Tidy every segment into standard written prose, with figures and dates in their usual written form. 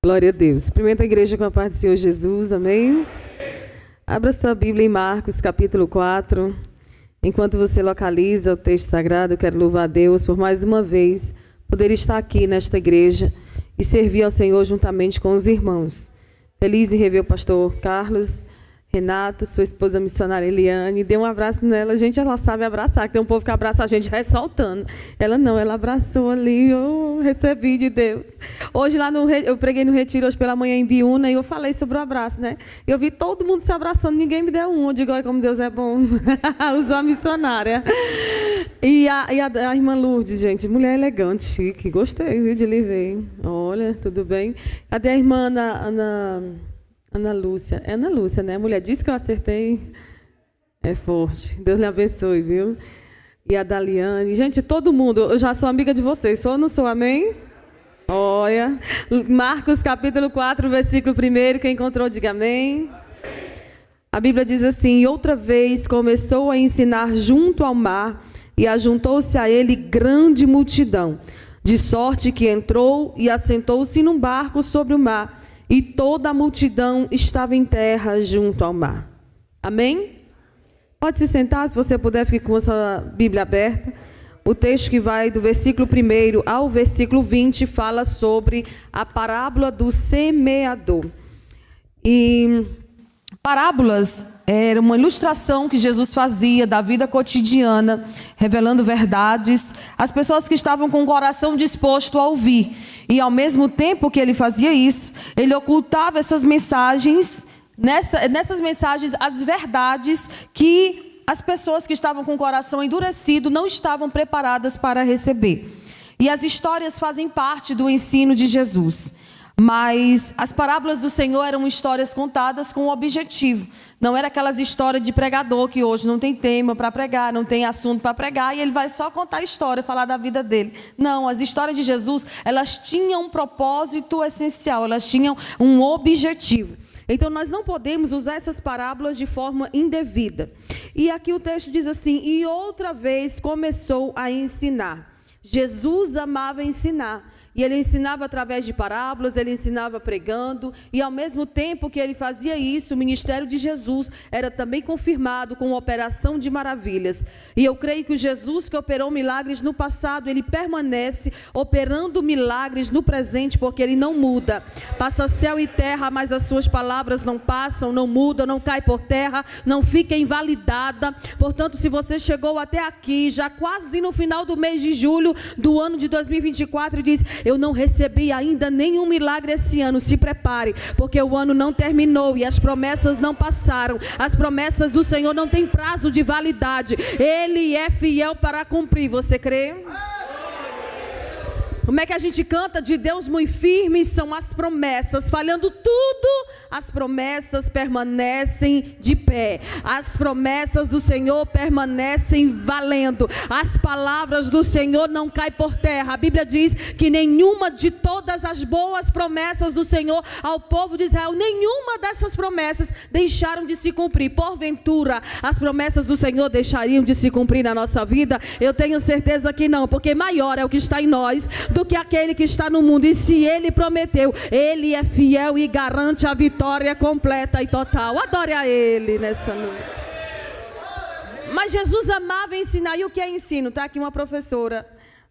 Glória a Deus. Cumprimento a igreja com a paz do Senhor Jesus, amém? Abra sua Bíblia em Marcos, capítulo 4. Enquanto você localiza o texto sagrado, eu quero louvar a Deus por mais uma vez poder estar aqui nesta igreja e servir ao Senhor juntamente com os irmãos. Feliz em rever o pastor Carlos, Renato, sua esposa missionária Eliane. Dê um abraço nela. Gente, ela sabe abraçar, que tem um povo que abraça a gente ressaltando. Ela não, ela abraçou ali, eu recebi de Deus. Hoje lá eu preguei no retiro hoje pela manhã em Biúna e eu falei sobre o abraço, né? Eu vi todo mundo se abraçando, ninguém me deu um. Eu digo, olha como Deus é bom. Usou a missionária. E a irmã Lourdes, gente, mulher elegante, chique. Gostei, viu, de lhe ver. Olha, tudo bem. Cadê a irmã Ana Lúcia? É Ana Lúcia, né? A mulher disse que eu acertei. É forte. Deus lhe abençoe, viu? E a Daliane. Gente, todo mundo, eu já sou amiga de vocês. Sou ou não sou? Amém? Olha. Marcos, capítulo 4, versículo 1. Quem encontrou, diga amém. A Bíblia diz assim: e outra vez começou a ensinar junto ao mar, e ajuntou-se a ele grande multidão, de sorte que entrou e assentou-se num barco sobre o mar, e toda a multidão estava em terra junto ao mar. Amém? Pode se sentar, se você puder, fique com a sua Bíblia aberta. O texto que vai do versículo 1 ao versículo 20 fala sobre a parábola do semeador. E parábolas era uma ilustração que Jesus fazia da vida cotidiana, revelando verdades às pessoas que estavam com o coração disposto a ouvir. E ao mesmo tempo que ele fazia isso, ele ocultava essas mensagens, nessas mensagens, as verdades que as pessoas que estavam com o coração endurecido não estavam preparadas para receber. E as histórias fazem parte do ensino de Jesus. Mas as parábolas do Senhor eram histórias contadas com um objetivo. Não era aquelas histórias de pregador que hoje não tem tema para pregar, não tem assunto para pregar, e ele vai só contar a história, falar da vida dele. Não, as histórias de Jesus, elas tinham um propósito essencial, elas tinham um objetivo. Então nós não podemos usar essas parábolas de forma indevida. E aqui o texto diz assim: e outra vez começou a ensinar. Jesus amava ensinar. E ele ensinava através de parábolas, ele ensinava pregando, e ao mesmo tempo que ele fazia isso, o ministério de Jesus era também confirmado com uma operação de maravilhas. E eu creio que o Jesus que operou milagres no passado, ele permanece operando milagres no presente, porque ele não muda. Passa céu e terra, mas as suas palavras não passam, não mudam, não caem por terra, não fica invalidada. Portanto, se você chegou até aqui, já quase no final do mês de julho do ano de 2024, e diz: eu não recebi ainda nenhum milagre esse ano, se prepare, porque o ano não terminou e as promessas não passaram. As promessas do Senhor não têm prazo de validade, Ele é fiel para cumprir. Você crê? Como é que a gente canta? De Deus muito firmes são as promessas, falhando tudo, as promessas permanecem de pé. As promessas do Senhor permanecem valendo. As palavras do Senhor não caem por terra. A Bíblia diz que nenhuma de todas as boas promessas do Senhor ao povo de Israel, nenhuma dessas promessas deixaram de se cumprir. Porventura, as promessas do Senhor deixariam de se cumprir na nossa vida? Eu tenho certeza que não, porque maior é o que está em nós do que aquele que está no mundo. E se Ele prometeu, Ele é fiel e garante a vitória completa e total. Adore a Ele nessa noite. Mas Jesus amava ensinar. E o que é ensino? Está aqui uma professora,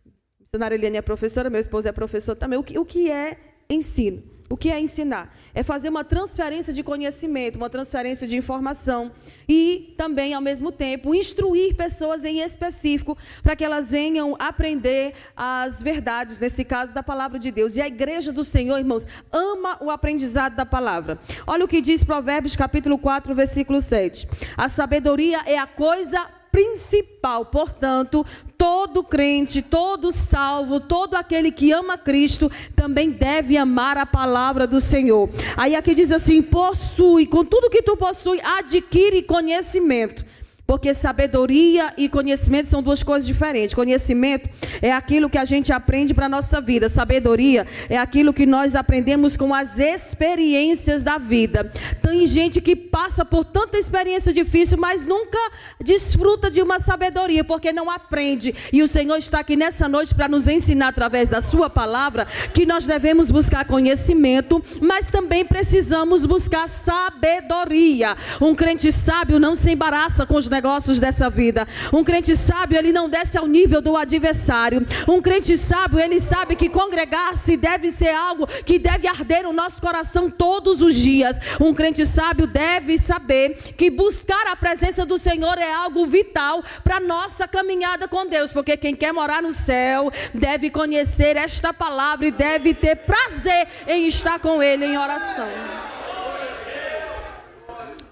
a missionária Eliane é professora, meu esposo é professor também. O que é ensino? O que é ensinar? É fazer uma transferência de conhecimento, uma transferência de informação e também, ao mesmo tempo, instruir pessoas em específico para que elas venham aprender as verdades, nesse caso, da palavra de Deus. E a igreja do Senhor, irmãos, ama o aprendizado da palavra. Olha o que diz Provérbios, capítulo 4, versículo 7. A sabedoria é a coisa principal, portanto, todo crente, todo salvo, todo aquele que ama Cristo, também deve amar a palavra do Senhor. Aí aqui diz assim: possui, com tudo que tu possui, adquire conhecimento, porque sabedoria e conhecimento são duas coisas diferentes. Conhecimento é aquilo que a gente aprende para a nossa vida. Sabedoria é aquilo que nós aprendemos com as experiências da vida. Tem gente que passa por tanta experiência difícil, mas nunca desfruta de uma sabedoria, porque não aprende. E o Senhor está aqui nessa noite para nos ensinar através da sua palavra que nós devemos buscar conhecimento, mas também precisamos buscar sabedoria. Um crente sábio não se embaraça com os negócios dessa vida. Um crente sábio, ele não desce ao nível do adversário. Um crente sábio, ele sabe que congregar-se deve ser algo que deve arder o nosso coração todos os dias. Um crente sábio deve saber que buscar a presença do Senhor é algo vital para a nossa caminhada com Deus, porque quem quer morar no céu deve conhecer esta palavra e deve ter prazer em estar com Ele em oração.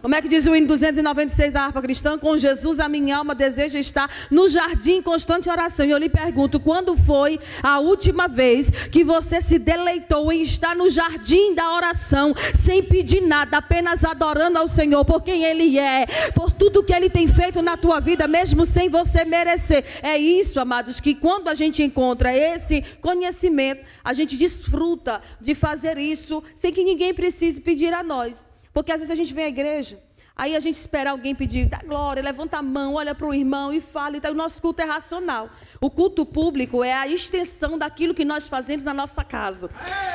Como é que diz o hino 296 da harpa cristã? Com Jesus a minha alma deseja estar no jardim em constante oração. E eu lhe pergunto, quando foi a última vez que você se deleitou em estar no jardim da oração, sem pedir nada, apenas adorando ao Senhor por quem Ele é, por tudo que Ele tem feito na tua vida, mesmo sem você merecer? É isso, amados, que quando a gente encontra esse conhecimento, a gente desfruta de fazer isso sem que ninguém precise pedir a nós. Porque às vezes a gente vem à igreja, aí a gente espera alguém pedir, dá glória, levanta a mão, olha para o irmão e fala. Então o nosso culto é racional. O culto público é a extensão daquilo que nós fazemos na nossa casa.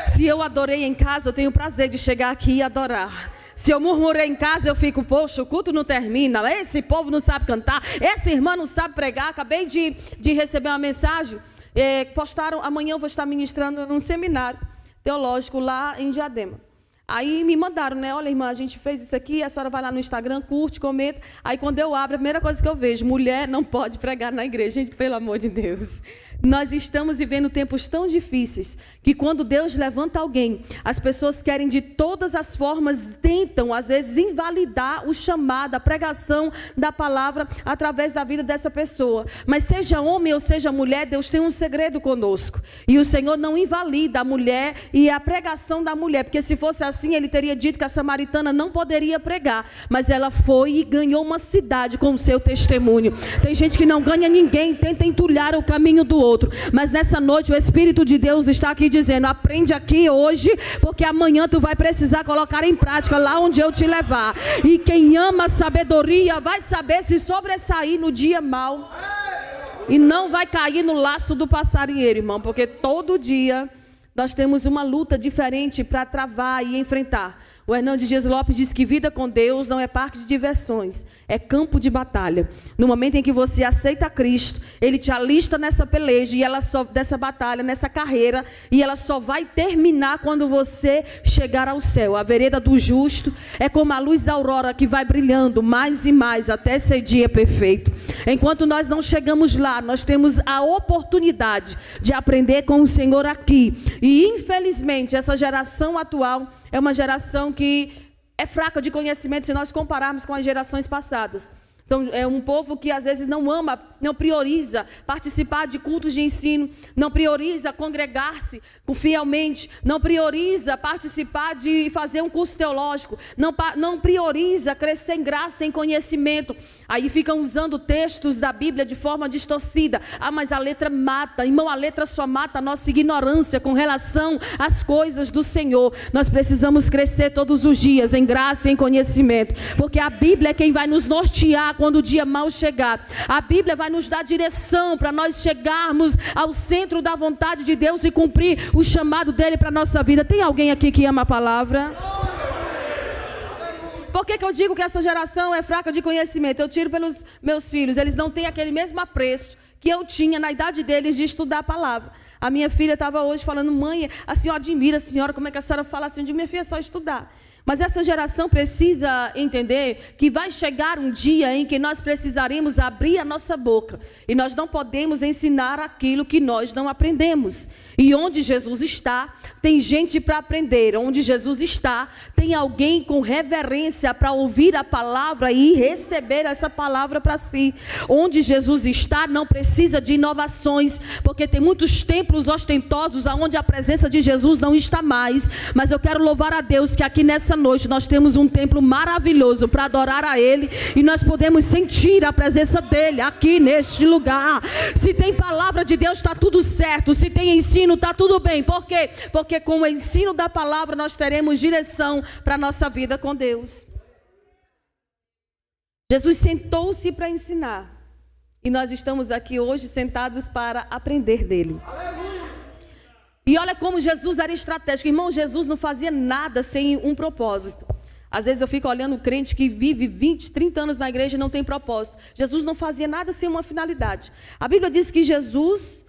Se eu adorei em casa, eu tenho prazer de chegar aqui e adorar. Se eu murmurei em casa, eu fico, poxa, o culto não termina, esse povo não sabe cantar, essa irmã não sabe pregar. Acabei de receber uma mensagem, postaram, amanhã eu vou estar ministrando num seminário teológico lá em Diadema. Aí me mandaram, né? Olha, irmã, a gente fez isso aqui, a senhora vai lá no Instagram, curte, comenta. Aí quando eu abro, a primeira coisa que eu vejo, mulher não pode pregar na igreja. Gente, pelo amor de Deus. Nós estamos vivendo tempos tão difíceis que quando Deus levanta alguém, as pessoas querem de todas as formas, tentam às vezes invalidar o chamado, a pregação da palavra através da vida dessa pessoa. Mas seja homem ou seja mulher, Deus tem um segredo conosco. E o Senhor não invalida a mulher e a pregação da mulher, porque se fosse assim, Ele teria dito que a samaritana não poderia pregar. Mas ela foi e ganhou uma cidade com o seu testemunho. Tem gente que não ganha ninguém, tenta entulhar o caminho do outro. Mas nessa noite o Espírito de Deus está aqui dizendo, aprende aqui hoje, porque amanhã tu vai precisar colocar em prática lá onde eu te levar. E quem ama a sabedoria vai saber se sobressair no dia mau. E não vai cair no laço do passarinheiro, irmão, porque todo dia nós temos uma luta diferente para travar e enfrentar. O Hernandes Dias Lopes diz que vida com Deus não é parque de diversões, é campo de batalha. No momento em que você aceita Cristo, Ele te alista nessa peleja, e ela só, dessa batalha, nessa carreira, e ela só vai terminar quando você chegar ao céu. A vereda do justo é como a luz da aurora que vai brilhando mais e mais até ser dia perfeito. Enquanto nós não chegamos lá, nós temos a oportunidade de aprender com o Senhor aqui. E infelizmente essa geração atual é uma geração que é fraca de conhecimento se nós compararmos com as gerações passadas. É um povo que às vezes não ama, não prioriza participar de cultos de ensino, não prioriza congregar-se fielmente, não prioriza participar de fazer um curso teológico, não prioriza crescer em graça, em conhecimento. Aí ficam usando textos da Bíblia de forma distorcida. Ah, mas a letra mata. Irmão, a letra só mata a nossa ignorância com relação às coisas do Senhor. Nós precisamos crescer todos os dias em graça e em conhecimento, porque a Bíblia é quem vai nos nortear quando o dia mau chegar. A Bíblia vai nos dar direção para nós chegarmos ao centro da vontade de Deus e cumprir o chamado dele para a nossa vida. Tem alguém aqui que ama a palavra? Por que eu digo que essa geração é fraca de conhecimento? Eu tiro pelos meus filhos. Eles não têm aquele mesmo apreço que eu tinha na idade deles de estudar a palavra. A minha filha estava hoje falando, mãe, a senhora admira a senhora, como é que a senhora fala assim? Eu digo, minha filha, é só estudar. Mas essa geração precisa entender que vai chegar um dia em que nós precisaremos abrir a nossa boca. E nós não podemos ensinar aquilo que nós não aprendemos. E onde Jesus está, tem gente para aprender. Onde Jesus está, tem alguém com reverência para ouvir a palavra e receber essa palavra para si. Onde Jesus está, não precisa de inovações, porque tem muitos templos ostentosos onde a presença de Jesus não está mais. Mas eu quero louvar a Deus que aqui nessa nessa noite nós temos um templo maravilhoso para adorar a Ele, e nós podemos sentir a presença dEle aqui neste lugar. Se tem palavra de Deus, está tudo certo. Se tem ensino, está tudo bem. Por quê? Porque com o ensino da palavra nós teremos direção para a nossa vida com Deus. Jesus sentou-se para ensinar, e nós estamos aqui hoje sentados para aprender dele. E olha como Jesus era estratégico. Irmão, Jesus não fazia nada sem um propósito. Às vezes eu fico olhando o crente que vive 20, 30 anos na igreja e não tem propósito. Jesus não fazia nada sem uma finalidade. A Bíblia diz que Jesus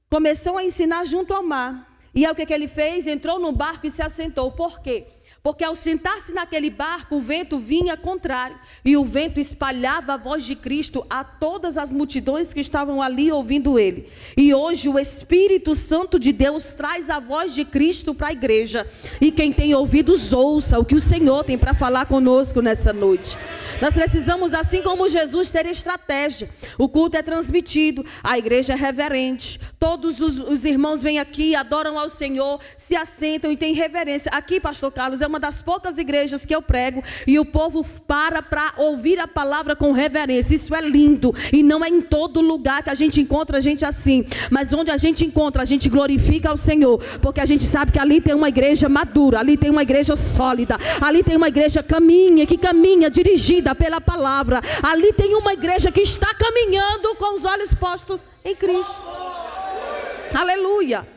começou a ensinar junto ao mar. E aí o que ele fez? Entrou no barco e se assentou. Por quê? Porque ao sentar-se naquele barco, o vento vinha contrário, e o vento espalhava a voz de Cristo a todas as multidões que estavam ali ouvindo ele. E hoje o Espírito Santo de Deus traz a voz de Cristo para a igreja. E quem tem ouvidos, ouça o que o Senhor tem para falar conosco nessa noite. Nós precisamos, assim como Jesus, ter estratégia. O culto é transmitido, a igreja é reverente. Todos os irmãos vêm aqui, adoram ao Senhor, se assentam e têm reverência. Aqui, pastor Carlos, é uma das poucas igrejas que eu prego e o povo para ouvir a palavra com reverência. Isso é lindo, e não é em todo lugar que a gente encontra gente assim, mas onde a gente encontra, a gente glorifica ao Senhor, porque a gente sabe que ali tem uma igreja madura, ali tem uma igreja sólida, ali tem uma igreja que caminha dirigida pela palavra, ali tem uma igreja que está caminhando com os olhos postos em Cristo. Aleluia.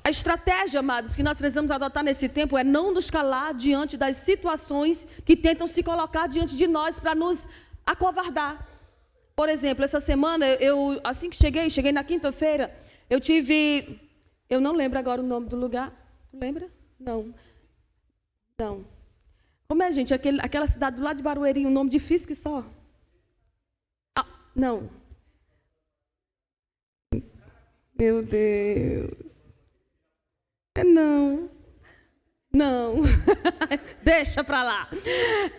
A estratégia, amados, que nós precisamos adotar nesse tempo é não nos calar diante das situações que tentam se colocar diante de nós para nos acovardar. Por exemplo, essa semana, assim que cheguei na quinta-feira, eu não lembro agora o nome do lugar. Tu lembra? Não. Como é, gente? Aquela cidade do lado de Barueri, um nome difícil que só. Não. Meu Deus. Não. Deixa pra lá.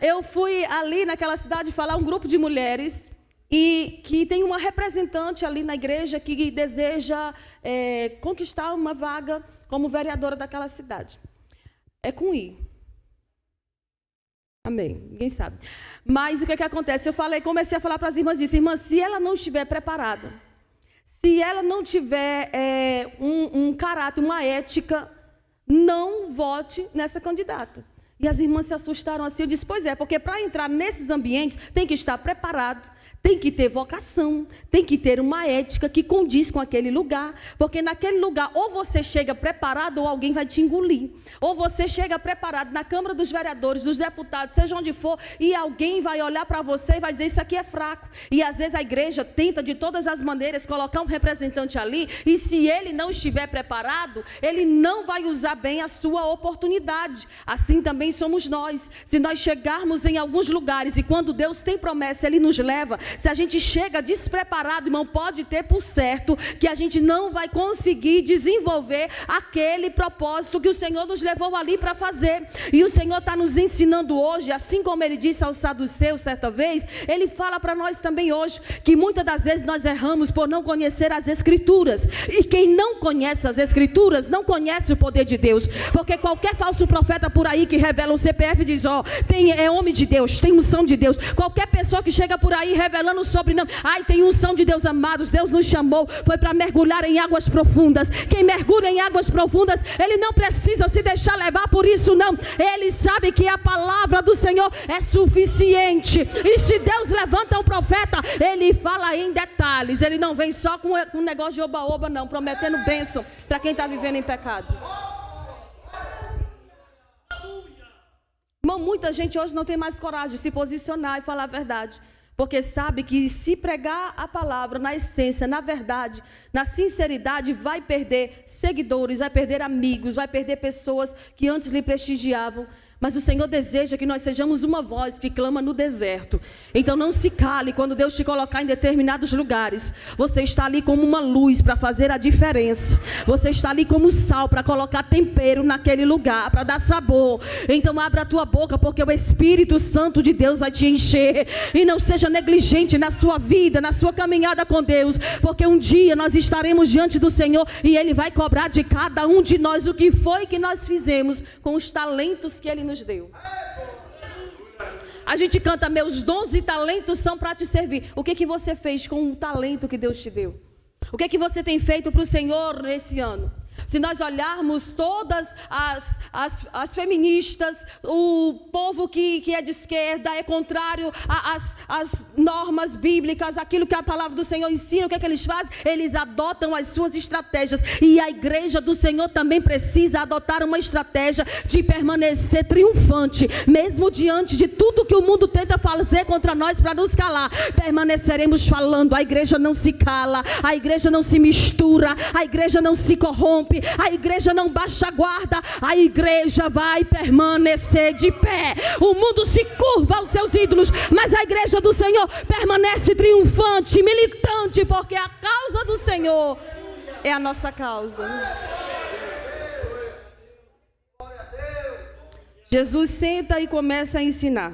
Eu fui ali naquela cidade falar um grupo de mulheres e que tem uma representante ali na igreja que deseja conquistar uma vaga como vereadora daquela cidade. É com I. Amém. Ninguém sabe. Mas o que acontece? Comecei a falar para as irmãs, disse: irmã, se ela não estiver preparada, se ela não tiver um caráter, uma ética, não vote nessa candidata. E as irmãs se assustaram assim. Eu disse: pois é, porque para entrar nesses ambientes tem que estar preparado, tem que ter vocação, tem que ter uma ética que condiz com aquele lugar, porque naquele lugar ou você chega preparado ou alguém vai te engolir, ou você chega preparado na Câmara dos Vereadores, dos deputados, seja onde for, e alguém vai olhar para você e vai dizer: isso aqui é fraco. E às vezes a igreja tenta de todas as maneiras colocar um representante ali, e se ele não estiver preparado, ele não vai usar bem a sua oportunidade. Assim também somos nós. Se nós chegarmos em alguns lugares e quando Deus tem promessa, Ele nos leva, se a gente chega despreparado, irmão, pode ter por certo que a gente não vai conseguir desenvolver aquele propósito que o Senhor nos levou ali para fazer. E o Senhor está nos ensinando hoje, assim como Ele disse aos saduceus certa vez, Ele fala para nós também hoje, que muitas das vezes nós erramos por não conhecer as Escrituras. E quem não conhece as Escrituras, não conhece o poder de Deus. Porque qualquer falso profeta por aí que revela o CPF diz: é homem de Deus, tem unção de Deus. Qualquer pessoa que chega por aí revelando o sobrenome, tem unção de Deus, amados, Deus nos chamou, foi para mergulhar em águas profundas. Quem mergulha em águas profundas, ele não precisa se deixar levar por isso, não. Ele sabe que a palavra do Senhor é suficiente. E se Deus levanta um profeta, ele fala em detalhes. Ele não vem só com um negócio de oba-oba, não, prometendo bênção para quem está vivendo em pecado. Irmão, muita gente hoje não tem mais coragem de se posicionar e falar a verdade, porque sabe que se pregar a palavra na essência, na verdade, na sinceridade, vai perder seguidores, vai perder amigos, vai perder pessoas que antes lhe prestigiavam. Mas o Senhor deseja que nós sejamos uma voz que clama no deserto. Então não se cale quando Deus te colocar em determinados lugares. Você está ali como uma luz para fazer a diferença. Você está ali como sal para colocar tempero naquele lugar, para dar sabor. Então abra a tua boca, porque o Espírito Santo de Deus vai te encher. E não seja negligente na sua vida, na sua caminhada com Deus, porque um dia nós estaremos diante do Senhor e Ele vai cobrar de cada um de nós o que foi que nós fizemos com os talentos que Ele nos deu. A gente canta: meus dons e talentos são para te servir. O que você fez com o talento que Deus te deu? O que você tem feito para o Senhor nesse ano? Se nós olharmos todas as feministas, o povo que é de esquerda, é contrário às normas bíblicas, aquilo que a palavra do Senhor ensina, o que eles fazem? Eles adotam as suas estratégias. E a igreja do Senhor também precisa adotar uma estratégia de permanecer triunfante, mesmo diante de tudo que o mundo tenta fazer contra nós para nos calar. Permaneceremos falando. A igreja não se cala, a igreja não se mistura, a igreja não se corrompe, a igreja não baixa a guarda, a igreja vai permanecer de pé. O mundo se curva aos seus ídolos, mas a igreja do Senhor permanece triunfante, militante, porque a causa do Senhor é a nossa causa. Jesus senta e começa a ensinar.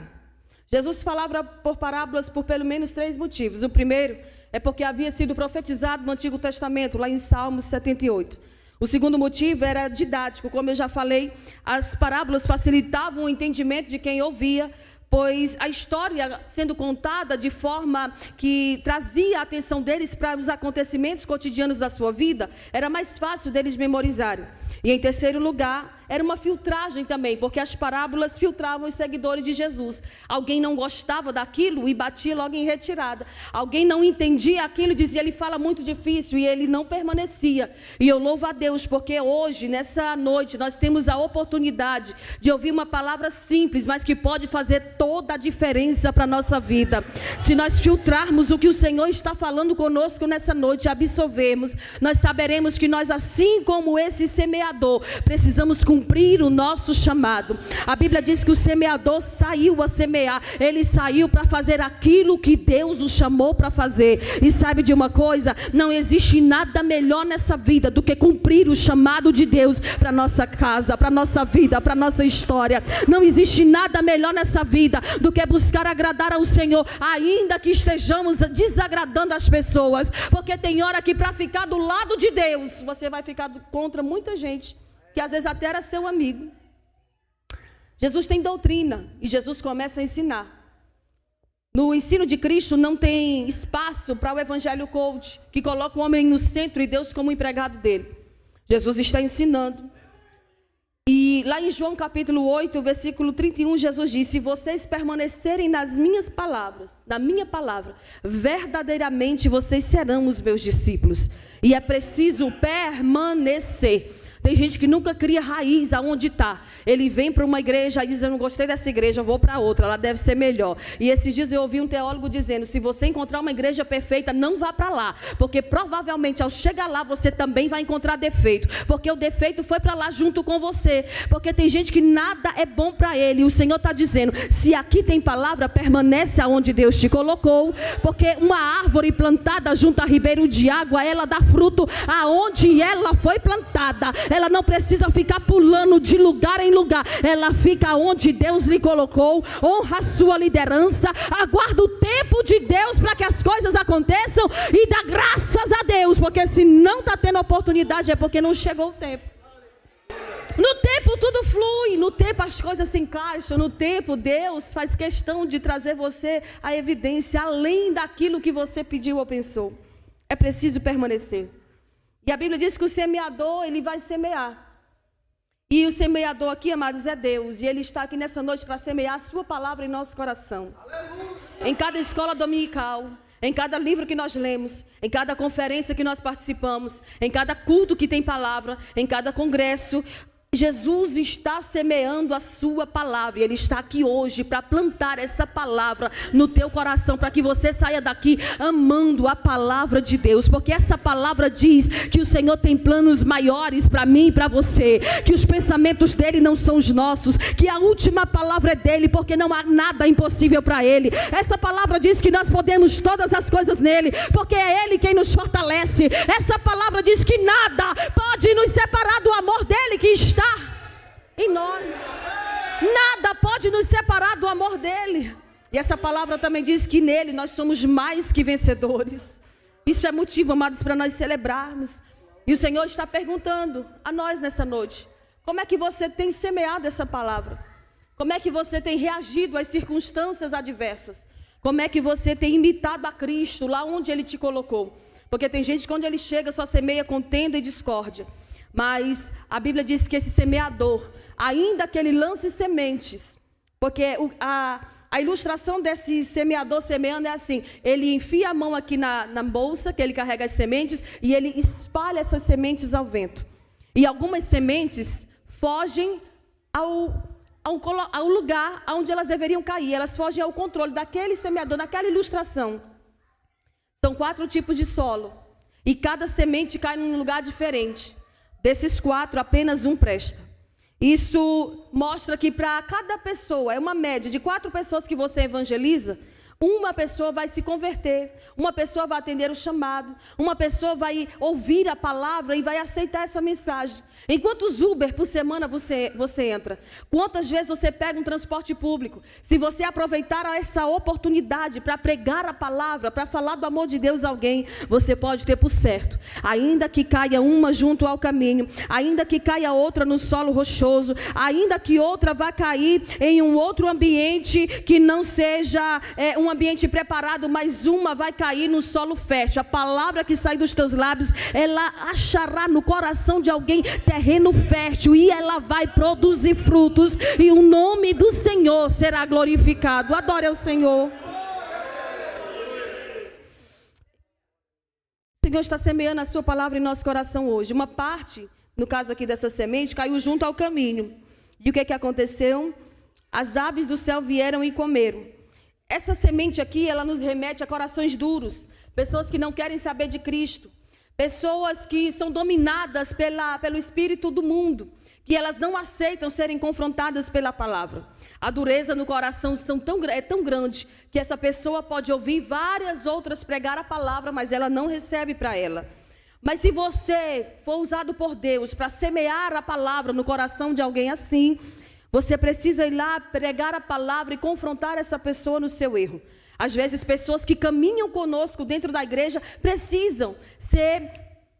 Jesus falava por parábolas por pelo menos 3 motivos. O primeiro é porque havia sido profetizado no Antigo Testamento, lá em Salmos 78. O segundo motivo era didático. Como eu já falei, as parábolas facilitavam o entendimento de quem ouvia, pois a história sendo contada de forma que trazia a atenção deles para os acontecimentos cotidianos da sua vida, era mais fácil deles memorizarem. E em terceiro lugar, era uma filtragem também, porque as parábolas filtravam os seguidores de Jesus. Alguém não gostava daquilo e batia logo em retirada. Alguém não entendia aquilo e dizia: ele fala muito difícil, e ele não permanecia. E eu louvo a Deus, porque hoje, nessa noite, nós temos a oportunidade de ouvir uma palavra simples, mas que pode fazer toda a diferença para a nossa vida. Se nós filtrarmos o que o Senhor está falando conosco nessa noite, absorvermos, nós saberemos que nós, assim como esse semeador, precisamos cumprir o nosso chamado. A Bíblia diz que o semeador saiu a semear. Ele saiu para fazer aquilo que Deus o chamou para fazer. E sabe de uma coisa? Não existe nada melhor nessa vida do que cumprir o chamado de Deus para nossa casa, para nossa vida, para nossa história. Não existe nada melhor nessa vida do que buscar agradar ao Senhor, ainda que estejamos desagradando as pessoas. Porque tem hora que para ficar do lado de Deus, você vai ficar contra muita gente que às vezes até era seu amigo. Jesus tem doutrina e Jesus começa a ensinar. No ensino de Cristo não tem espaço para o evangelho coach, que coloca o homem no centro e Deus como empregado dele. Jesus está ensinando. E lá em João capítulo 8, versículo 31, Jesus diz: se vocês permanecerem nas minhas palavras, na minha palavra, verdadeiramente vocês serão os meus discípulos. E é preciso permanecer. Tem gente que nunca cria raiz aonde está. Ele vem para uma igreja e diz: eu não gostei dessa igreja, eu vou para outra, ela deve ser melhor. E esses dias eu ouvi um teólogo dizendo: se você encontrar uma igreja perfeita, não vá para lá, porque provavelmente ao chegar lá você também vai encontrar defeito, porque o defeito foi para lá junto com você. Porque tem gente que nada é bom para ele. E o Senhor está dizendo: se aqui tem palavra, permanece aonde Deus te colocou, porque uma árvore plantada junto a ribeiro de água, ela dá fruto aonde ela foi plantada. Ela não precisa ficar pulando de lugar em lugar. Ela fica onde Deus lhe colocou. Honra a sua liderança. Aguarda o tempo de Deus para que as coisas aconteçam. E dá graças a Deus. Porque se não está tendo oportunidade, é porque não chegou o tempo. No tempo tudo flui. No tempo as coisas se encaixam. No tempo Deus faz questão de trazer você a evidência além daquilo que você pediu ou pensou. É preciso permanecer. E a Bíblia diz que o semeador, ele vai semear. E o semeador aqui, amados, é Deus. E Ele está aqui nessa noite para semear a sua palavra em nosso coração. Aleluia. Em cada escola dominical, em cada livro que nós lemos, em cada conferência que nós participamos, em cada culto que tem palavra, em cada congresso. Jesus está semeando a sua palavra, e Ele está aqui hoje para plantar essa palavra no teu coração, para que você saia daqui amando a palavra de Deus, porque essa palavra diz que o Senhor tem planos maiores para mim e para você, que os pensamentos dele não são os nossos, que a última palavra é dele, porque não há nada impossível para ele. Essa palavra diz que nós podemos todas as coisas nele, porque é ele quem nos fortalece. Essa palavra diz que nada pode nos separar do amor dele que está em nós. Nada pode nos separar do amor dele. E essa palavra também diz que nele nós somos mais que vencedores. Isso é motivo, amados, para nós celebrarmos. E o Senhor está perguntando a nós nessa noite: como é que você tem semeado essa palavra? Como é que você tem reagido às circunstâncias adversas? Como é que você tem imitado a Cristo lá onde Ele te colocou? Porque tem gente que quando ele chega só semeia contenda e discórdia. Mas a Bíblia diz que esse semeador, ainda que ele lance sementes, porque a ilustração desse semeador semeando é assim: ele enfia a mão aqui na bolsa que ele carrega as sementes e ele espalha essas sementes ao vento. E algumas sementes fogem ao lugar onde elas deveriam cair, elas fogem ao controle daquele semeador. Naquela ilustração, são 4 tipos de solo, e cada semente cai num lugar diferente. Desses 4, apenas um presta. Isso mostra que para cada pessoa, é uma média de 4 pessoas que você evangeliza, uma pessoa vai se converter, uma pessoa vai atender o chamado, uma pessoa vai ouvir a palavra e vai aceitar essa mensagem. Em quantos Uber por semana você entra? Quantas vezes você pega um transporte público? Se você aproveitar essa oportunidade para pregar a palavra, para falar do amor de Deus a alguém, você pode ter por certo, ainda que caia uma junto ao caminho, ainda que caia outra no solo rochoso, ainda que outra vá cair em um outro ambiente que não seja um ambiente preparado, mas uma vai cair no solo fértil. A palavra que sai dos teus lábios, ela achará no coração de alguém terreno fértil, e ela vai produzir frutos, e o nome do Senhor será glorificado. Adore ao Senhor. O Senhor está semeando a sua palavra em nosso coração hoje. Uma parte, no caso aqui dessa semente, caiu junto ao caminho. E o que aconteceu? As aves do céu vieram e comeram. Essa semente aqui, ela nos remete a corações duros, pessoas que não querem saber de Cristo, pessoas que são dominadas pelo espírito do mundo, que elas não aceitam serem confrontadas pela palavra. A dureza no coração é tão grande que essa pessoa pode ouvir várias outras pregar a palavra, mas ela não recebe para ela. Mas se você for usado por Deus para semear a palavra no coração de alguém assim, você precisa ir lá pregar a palavra e confrontar essa pessoa no seu erro. Às vezes, pessoas que caminham conosco dentro da igreja precisam ser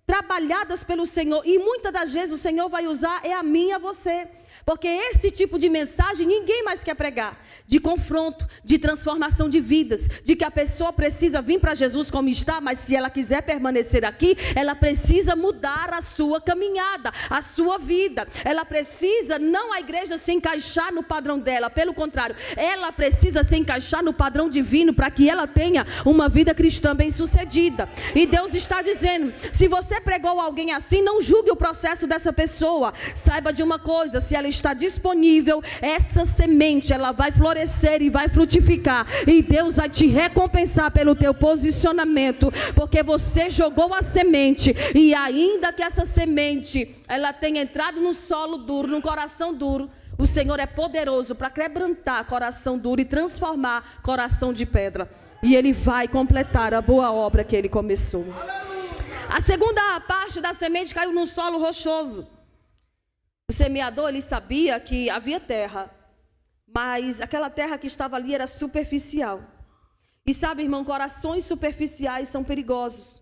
trabalhadas pelo Senhor. E muitas das vezes o Senhor vai usar a mim e a você. Porque esse tipo de mensagem ninguém mais quer pregar. De confronto, de transformação de vidas. De que a pessoa precisa vir para Jesus como está, mas se ela quiser permanecer aqui, ela precisa mudar a sua caminhada, a sua vida. Ela precisa, não a igreja se encaixar no padrão dela, pelo contrário, ela precisa se encaixar no padrão divino para que ela tenha uma vida cristã bem-sucedida. E Deus está dizendo, se você pregou alguém assim, não julgue o processo dessa pessoa. Saiba de uma coisa, se ela está disponível, essa semente ela vai florescer e vai frutificar, e Deus vai te recompensar pelo teu posicionamento, porque você jogou a semente, e ainda que essa semente ela tenha entrado no solo duro, no coração duro, o Senhor é poderoso para quebrantar coração duro e transformar coração de pedra, e Ele vai completar a boa obra que Ele começou. A segunda parte da semente caiu num solo rochoso. O semeador, ele sabia que havia terra, mas aquela terra que estava ali era superficial. E sabe, irmão, corações superficiais são perigosos.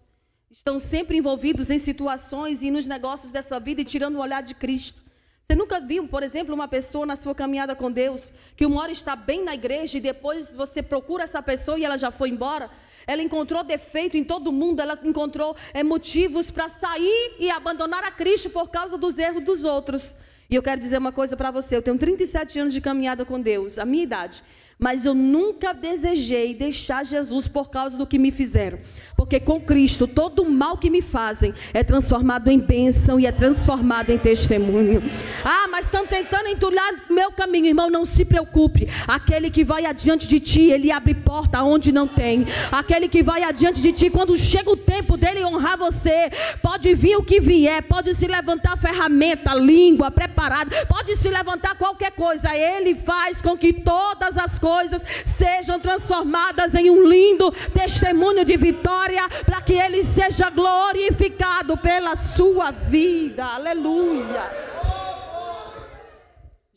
Estão sempre envolvidos em situações e nos negócios dessa vida e tirando o olhar de Cristo. Você nunca viu, por exemplo, uma pessoa na sua caminhada com Deus, que uma hora está bem na igreja e depois você procura essa pessoa e ela já foi embora? Ela encontrou defeito em todo mundo, ela encontrou motivos para sair e abandonar a Cristo por causa dos erros dos outros. E eu quero dizer uma coisa para você, eu tenho 37 anos de caminhada com Deus, a minha idade. Mas eu nunca desejei deixar Jesus por causa do que me fizeram. Porque com Cristo, todo o mal que me fazem é transformado em bênção e é transformado em testemunho. Ah, mas estão tentando entulhar meu caminho. Irmão, não se preocupe. Aquele que vai adiante de ti, ele abre porta onde não tem. Aquele que vai adiante de ti, quando chega o tempo dele honrar você, pode vir o que vier, pode se levantar ferramenta, língua preparada, pode se levantar qualquer coisa. Ele faz com que todas as coisas sejam transformadas em um lindo testemunho de vitória, para que ele seja glorificado pela sua vida. Aleluia.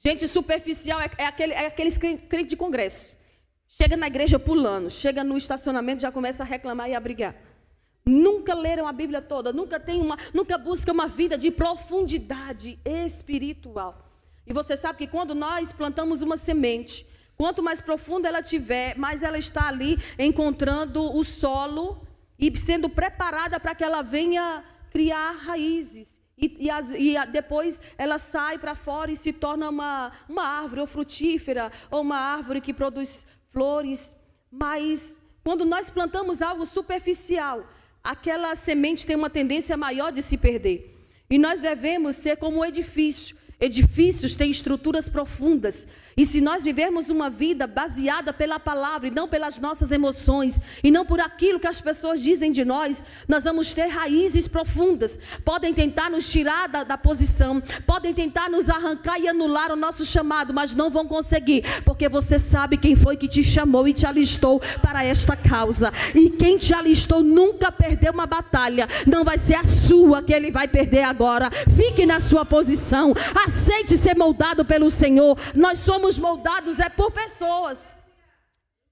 Gente superficial é aqueles crentes de congresso. Chega na igreja pulando, chega no estacionamento, já começa a reclamar e a brigar. Nunca leram a Bíblia toda, nunca buscam uma vida de profundidade espiritual. E você sabe que quando nós plantamos uma semente, quanto mais profunda ela tiver, mais ela está ali encontrando o solo e sendo preparada para que ela venha criar raízes. E depois ela sai para fora e se torna uma árvore ou frutífera, ou uma árvore que produz flores. Mas quando nós plantamos algo superficial, aquela semente tem uma tendência maior de se perder. E nós devemos ser como um edifício. Edifícios têm estruturas profundas. E se nós vivermos uma vida baseada pela palavra e não pelas nossas emoções, e não por aquilo que as pessoas dizem de nós, nós vamos ter raízes profundas. Podem tentar nos tirar da posição, podem tentar nos arrancar e anular o nosso chamado, mas não vão conseguir, porque você sabe quem foi que te chamou e te alistou para esta causa. E quem te alistou nunca perdeu uma batalha, não vai ser a sua que ele vai perder agora. Fique na sua posição, aceite ser moldado pelo Senhor. Nós somos moldados por pessoas.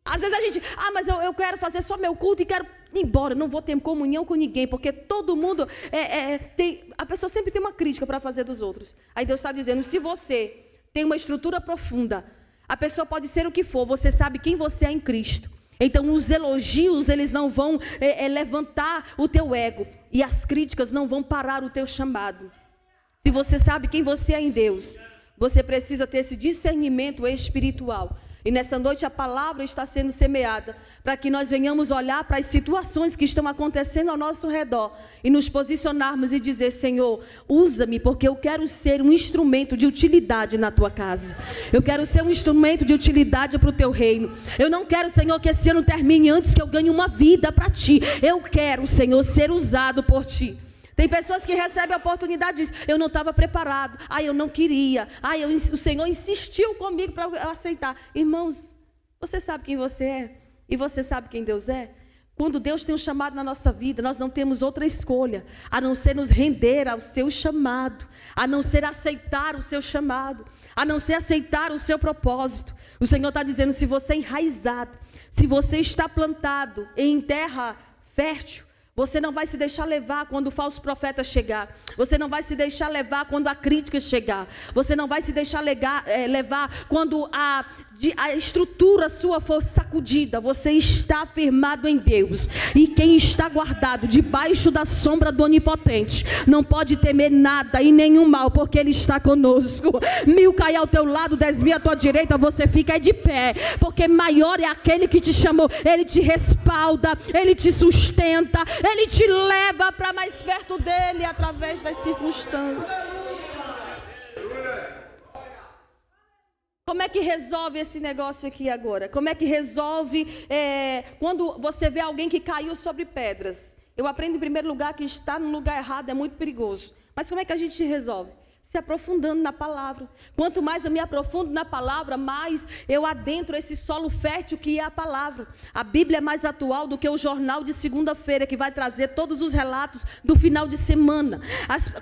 Às vezes a gente, mas eu quero fazer só meu culto e quero ir embora, não vou ter comunhão com ninguém, porque todo mundo a pessoa sempre tem uma crítica para fazer dos outros. Aí Deus está dizendo, se você tem uma estrutura profunda, a pessoa pode ser o que for, você sabe quem você é em Cristo. Então os elogios, eles não vão levantar o teu ego, e as críticas não vão parar o teu chamado. Se você sabe quem você é em Deus, você precisa ter esse discernimento espiritual. E nessa noite a palavra está sendo semeada, para que nós venhamos olhar para as situações que estão acontecendo ao nosso redor e nos posicionarmos e dizer, Senhor, usa-me, porque eu quero ser um instrumento de utilidade na tua casa. Eu quero ser um instrumento de utilidade para o teu reino. Eu não quero, Senhor, que esse ano termine antes que eu ganhe uma vida para ti. Eu quero, Senhor, ser usado por ti. Tem pessoas que recebem a oportunidade e dizem, eu não estava preparado, eu não queria, o Senhor insistiu comigo para eu aceitar. Irmãos, você sabe quem você é? E você sabe quem Deus é? Quando Deus tem um chamado na nossa vida, nós não temos outra escolha, a não ser nos render ao seu chamado, a não ser aceitar o seu chamado, a não ser aceitar o seu propósito. O Senhor está dizendo, se você é enraizado, se você está plantado em terra fértil, você não vai se deixar levar quando o falso profeta chegar. Você não vai se deixar levar quando a crítica chegar. Você não vai se deixar levar quando a estrutura sua for sacudida. Você está firmado em Deus. E quem está guardado debaixo da sombra do Onipotente não pode temer nada e nenhum mal, porque Ele está conosco. 1000 cair ao teu lado, 10.000 à tua direita, você fica de pé, porque maior é aquele que te chamou. Ele te respalda, Ele te sustenta, Ele te leva para mais perto dEle através das circunstâncias. Como é que resolve esse negócio aqui agora? Como é que resolve quando você vê alguém que caiu sobre pedras? Eu aprendo em primeiro lugar que estar no lugar errado é muito perigoso. Mas como é que a gente resolve? Se aprofundando na palavra. Quanto mais eu me aprofundo na palavra, mais eu adentro esse solo fértil que é a palavra. A Bíblia é mais atual do que o jornal de segunda-feira, que vai trazer todos os relatos do final de semana.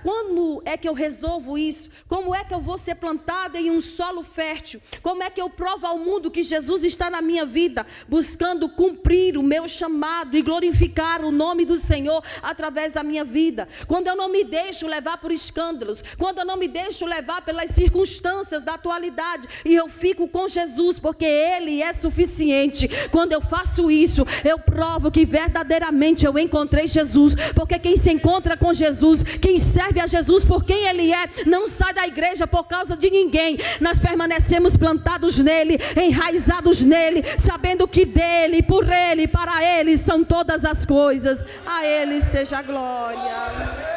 Como é que eu resolvo isso? Como é que eu vou ser plantada em um solo fértil? Como é que eu provo ao mundo que Jesus está na minha vida, buscando cumprir o meu chamado e glorificar o nome do Senhor através da minha vida? Quando eu não me deixo levar por escândalos, quando eu não não me deixo levar pelas circunstâncias da atualidade, e eu fico com Jesus, porque Ele é suficiente. Quando eu faço isso, eu provo que verdadeiramente eu encontrei Jesus, porque quem se encontra com Jesus, quem serve a Jesus por quem Ele é, não sai da igreja por causa de ninguém. Nós permanecemos plantados nele, enraizados nele, sabendo que dele, por ele, para ele são todas as coisas. A Ele seja a glória.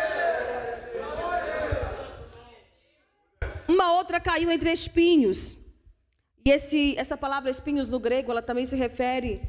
Uma outra caiu entre espinhos. E essa palavra espinhos no grego, ela também se refere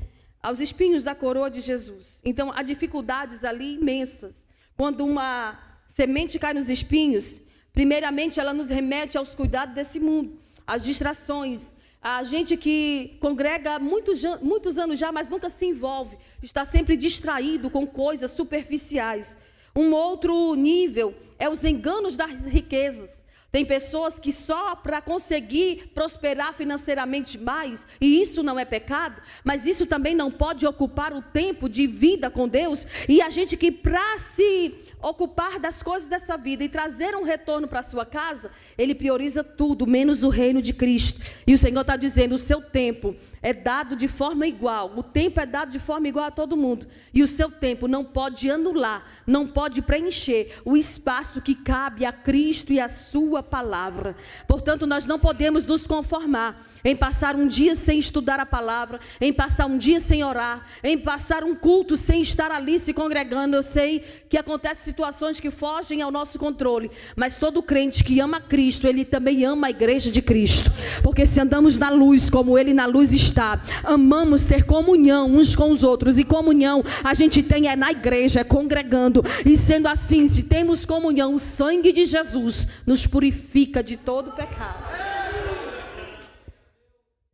aos espinhos da coroa de Jesus. Então, há dificuldades ali imensas. Quando uma semente cai nos espinhos, primeiramente ela nos remete aos cuidados desse mundo, às distrações. A gente que congrega há muitos anos já, mas nunca se envolve, está sempre distraído com coisas superficiais. Um outro nível é os enganos das riquezas. Tem pessoas que só para conseguir prosperar financeiramente mais, e isso não é pecado, mas isso também não pode ocupar o tempo de vida com Deus. E a gente que para se ocupar das coisas dessa vida e trazer um retorno para a sua casa, ele prioriza tudo, menos o reino de Cristo. E o Senhor está dizendo, o seu tempo é dado de forma igual, o tempo é dado de forma igual a todo mundo, e o seu tempo não pode anular, não pode preencher o espaço que cabe a Cristo e a sua palavra. Portanto, nós não podemos nos conformar em passar um dia sem estudar a palavra, em passar um dia sem orar, em passar um culto sem estar ali se congregando. Eu sei que acontecem situações que fogem ao nosso controle, mas todo crente que ama Cristo, ele também ama a igreja de Cristo, porque se andamos na luz como Ele na luz está, amamos ter comunhão uns com os outros, e comunhão a gente tem é na igreja, é congregando, e sendo assim, se temos comunhão, o sangue de Jesus nos purifica de todo pecado.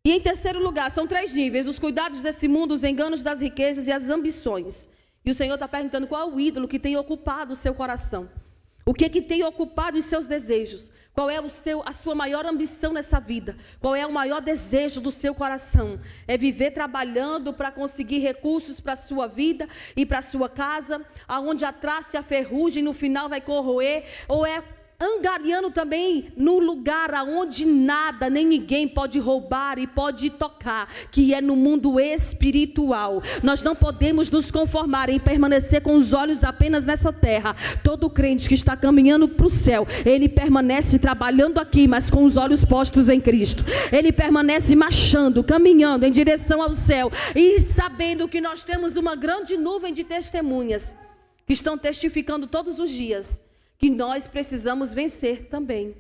E em terceiro lugar, são 3 níveis: os cuidados desse mundo, os enganos das riquezas e as ambições. E o Senhor está perguntando qual é o ídolo que tem ocupado o seu coração. O que tem ocupado os seus desejos? Qual é a sua maior ambição nessa vida? Qual é o maior desejo do seu coração? É viver trabalhando para conseguir recursos para a sua vida e para a sua casa, aonde a traça e a ferrugem no final vai corroer? Ou é angariando também no lugar aonde nada nem ninguém pode roubar e pode tocar, que é no mundo espiritual? Nós não podemos nos conformar em permanecer com os olhos apenas nessa terra. Todo crente que está caminhando para o céu, ele permanece trabalhando aqui, mas com os olhos postos em Cristo. Ele permanece marchando, caminhando em direção ao céu, e sabendo que nós temos uma grande nuvem de testemunhas que estão testificando todos os dias que nós precisamos vencer também.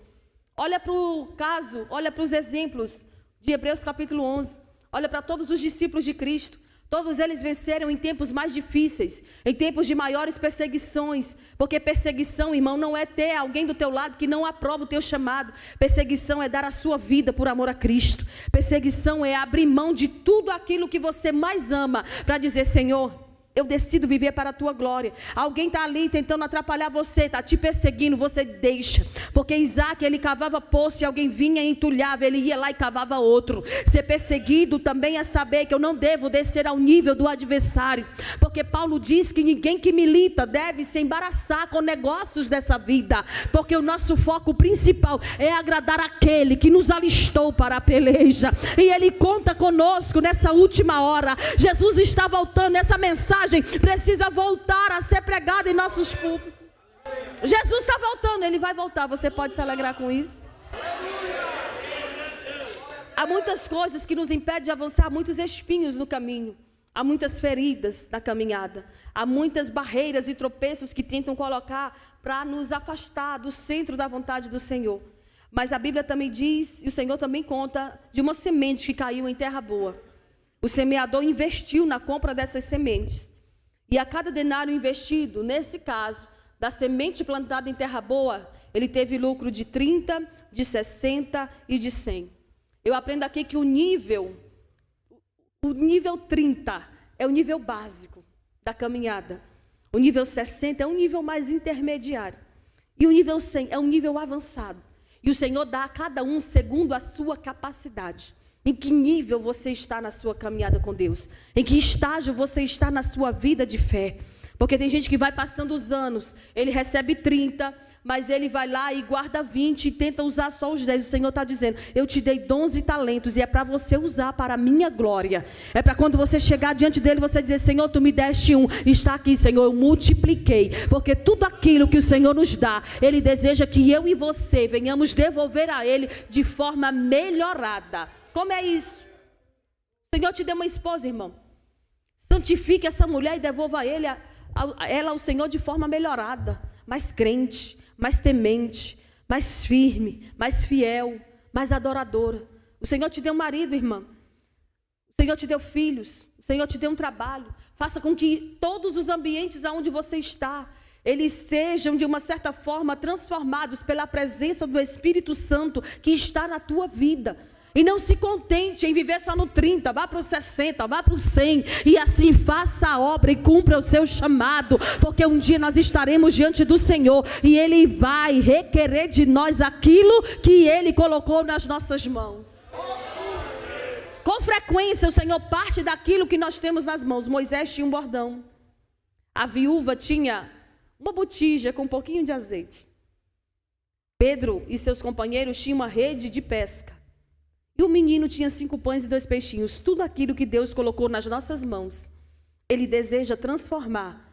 Olha para o caso, olha para os exemplos de Hebreus capítulo 11. Olha para todos os discípulos de Cristo. Todos eles venceram em tempos mais difíceis, em tempos de maiores perseguições. Porque perseguição, irmão, não é ter alguém do teu lado que não aprova o teu chamado. Perseguição é dar a sua vida por amor a Cristo. Perseguição é abrir mão de tudo aquilo que você mais ama para dizer: Senhor, eu decido viver para a tua glória. Alguém está ali tentando atrapalhar você, está te perseguindo, você deixa. Porque Isaac, ele cavava poço e alguém vinha e entulhava, ele ia lá e cavava outro. Ser perseguido também é saber que eu não devo descer ao nível do adversário. Porque Paulo diz que ninguém que milita deve se embaraçar com negócios dessa vida. Porque o nosso foco principal é agradar aquele que nos alistou para a peleja. E ele conta conosco nessa última hora. Jesus está voltando, essa mensagem precisa voltar a ser pregada em nossos púlpitos. Jesus está voltando, Ele vai voltar. Você pode se alegrar com isso? Há muitas coisas que nos impedem de avançar, há muitos espinhos no caminho, há muitas feridas na caminhada, há muitas barreiras e tropeços que tentam colocar para nos afastar do centro da vontade do Senhor. Mas a Bíblia também diz, e o Senhor também conta, de uma semente que caiu em terra boa. O semeador investiu na compra dessas sementes. E a cada denário investido, nesse caso, da semente plantada em terra boa, ele teve lucro de 30, de 60 e de 100. Eu aprendo aqui que o nível 30 é o nível básico da caminhada. O nível 60 é um nível mais intermediário. E o nível 100 é um nível avançado. E o Senhor dá a cada um segundo a sua capacidade. Em que nível você está na sua caminhada com Deus? Em que estágio você está na sua vida de fé? Porque tem gente que vai passando os anos, ele recebe 30, mas ele vai lá e guarda 20 e tenta usar só os 10. O Senhor está dizendo, eu te dei dons e talentos, e é para você usar para a minha glória. É para quando você chegar diante dele, você dizer, Senhor, tu me deste um, está aqui, Senhor, eu multipliquei. Porque tudo aquilo que o Senhor nos dá, ele deseja que eu e você venhamos devolver a ele de forma melhorada. Como é isso? O Senhor te deu uma esposa, irmão. Santifique essa mulher e devolva a ela ao Senhor de forma melhorada, mais crente, mais temente, mais firme, mais fiel, mais adoradora. O Senhor te deu um marido, irmã. O Senhor te deu filhos. O Senhor te deu um trabalho. Faça com que todos os ambientes onde você está, eles sejam de uma certa forma transformados pela presença do Espírito Santo que está na tua vida. E não se contente em viver só no 30, vá para os 60, vá para os 100. E assim faça a obra e cumpra o seu chamado. Porque um dia nós estaremos diante do Senhor. E Ele vai requerer de nós aquilo que Ele colocou nas nossas mãos. Com frequência o Senhor parte daquilo que nós temos nas mãos. Moisés tinha um bordão. A viúva tinha uma botija com um pouquinho de azeite. Pedro e seus companheiros tinham uma rede de pesca. E o menino tinha 5 pães e 2 peixinhos. Tudo aquilo que Deus colocou nas nossas mãos, Ele deseja transformar.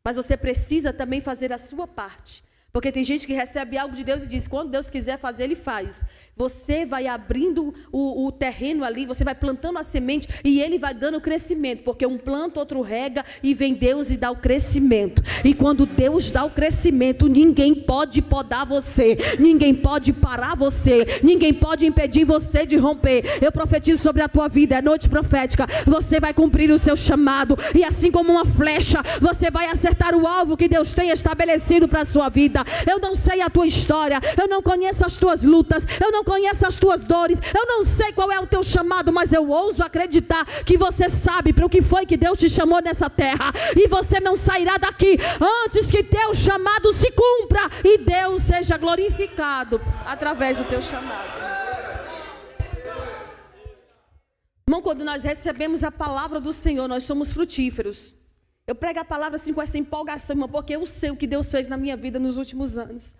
Mas você precisa também fazer a sua parte. Porque tem gente que recebe algo de Deus e diz, quando Deus quiser fazer, Ele faz. Você vai abrindo o terreno ali, você vai plantando a semente e Ele vai dando crescimento. Porque um planta, outro rega e vem Deus e dá o crescimento. E quando Deus dá o crescimento, ninguém pode podar você. Ninguém pode parar você. Ninguém pode impedir você de romper. Eu profetizo sobre a tua vida, é noite profética. Você vai cumprir o seu chamado. E assim como uma flecha, você vai acertar o alvo que Deus tem estabelecido para a sua vida. Eu não sei a tua história, eu não conheço as tuas lutas, eu não conheço as tuas dores, eu não sei qual é o teu chamado, mas eu ouso acreditar que você sabe para o que foi que Deus te chamou nessa terra, e você não sairá daqui antes que teu chamado se cumpra e Deus seja glorificado através do teu chamado. Irmão, quando nós recebemos a palavra do Senhor, nós somos frutíferos. Eu prego a palavra assim com essa empolgação, irmão, porque eu sei o que Deus fez na minha vida nos últimos anos.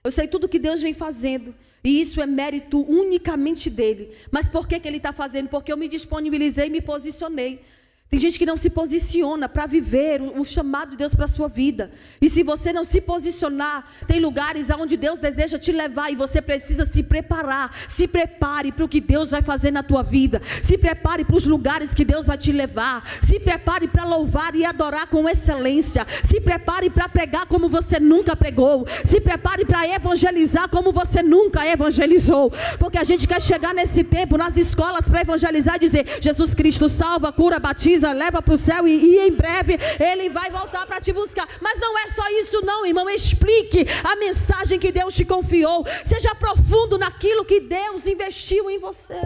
Eu sei tudo o que Deus vem fazendo. E isso é mérito unicamente dele. Mas por que Ele está fazendo? Porque eu me disponibilizei e me posicionei. Tem gente que não se posiciona para viver o chamado de Deus para a sua vida. E se você não se posicionar, tem lugares aonde Deus deseja te levar e você precisa se preparar. Se prepare para o que Deus vai fazer na tua vida. Se prepare para os lugares que Deus vai te levar. Se prepare para louvar e adorar com excelência. Se prepare para pregar como você nunca pregou. Se prepare para evangelizar como você nunca evangelizou. Porque a gente quer chegar nesse tempo nas escolas para evangelizar e dizer, Jesus Cristo salva, cura, batiza, leva para o céu e em breve Ele vai voltar para te buscar. Mas não é só isso não, irmão. Explique a mensagem que Deus te confiou. Seja profundo naquilo que Deus investiu em você.